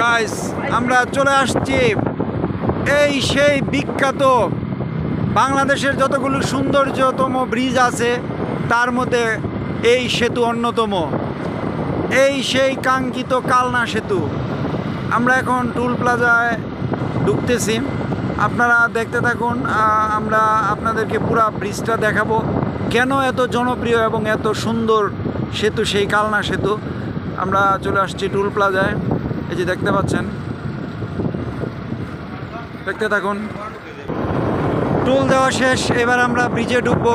Guys আমরা চলে আসছি এই সেই বিখ্যাত বাংলাদেশের যতগুলো সৌন্দর্যতম ব্রিজ আছে তার মধ্যে এই সেতু অন্যতম। এই সেই কাঙ্ক্ষিত কালনা সেতু। আমরা এখন টুল প্লাজায় ঢুকতেছি, আপনারা দেখতে থাকুন। আমরা আপনাদেরকে পুরা ব্রিজটা দেখাবো, কেন এত জনপ্রিয় এবং এত সুন্দর সেতু সেই কালনা সেতু। আমরা চলে আসছি টুল প্লাজায়, এই যে দেখতে পাচ্ছেন, দেখতে থাকুন। টুল দেওয়া শেষ, এবার আমরা ব্রিজে ঢুকবো।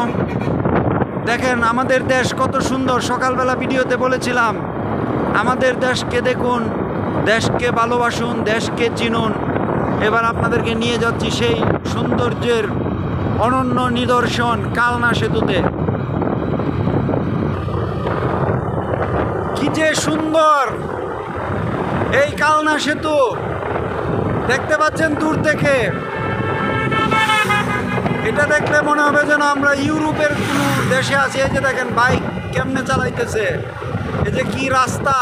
দেখেন আমাদের দেশ কত সুন্দর। সকালবেলা ভিডিওতে বলেছিলাম আমাদের দেশকে দেখুন, দেশকে ভালোবাসুন, দেশকে চিনুন। এবার আপনাদেরকে নিয়ে যাচ্ছি সেই সৌন্দর্যের অনন্য নিদর্শন কালনা সেতুতে। কি যে সুন্দর এই কালনা সেতু, দেখতে পাচ্ছেন দূর থেকে। এটা দেখলে মনে হবে যেন আমরা ইউরোপের কোনো দেশে আছি। এই যে দেখেন বাইক কেমনে চালাইতেছে, এই যে কি রাস্তা।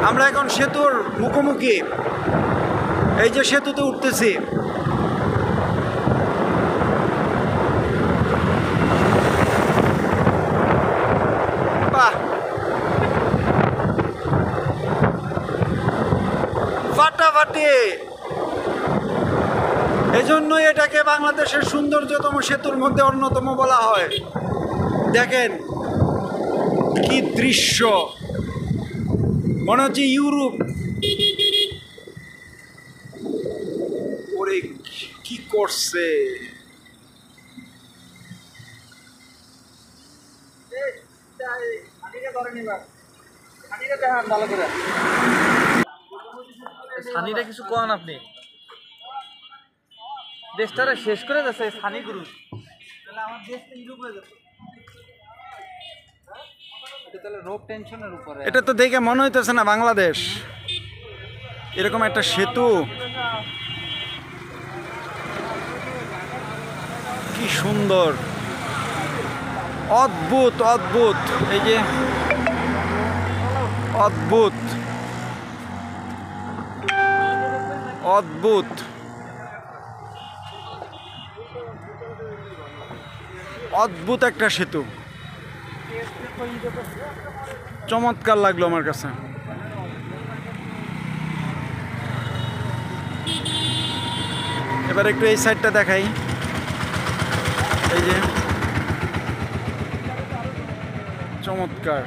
আমরা এখন সেতুর মুখোমুখি, এই যে সেতুতে উঠতেছি। বাহ, ফাটাফাটি। এজন্যই এটাকে বাংলাদেশের সৌন্দর্যতম সেতুর মধ্যে অন্যতম বলা হয়। দেখেন কি দৃশ্য, মনে হচ্ছে ইউরোপ। ওরে কি করছে, সানিটা কিছু কোন আপনি দেশটারে শেষ করে যাচ্ছে সানি গুরু, তাহলে আমার দেশ তো ইউরোপ হয়ে যাচ্ছে। এটা তাহলে রোগ টেনশনের উপরে। এটা তো দেখে মনে হইতেছে না বাংলাদেশ, এরকম একটা সেতু। কি সুন্দর, অদ্ভুত অদ্ভুত, এই যে অদ্ভুত অদ্ভুত অদ্ভুত একটা সেতু। চমৎকার লাগলো আমার কাছে। এবার একটু এই সাইডটা দেখাই, এই যে চমৎকার।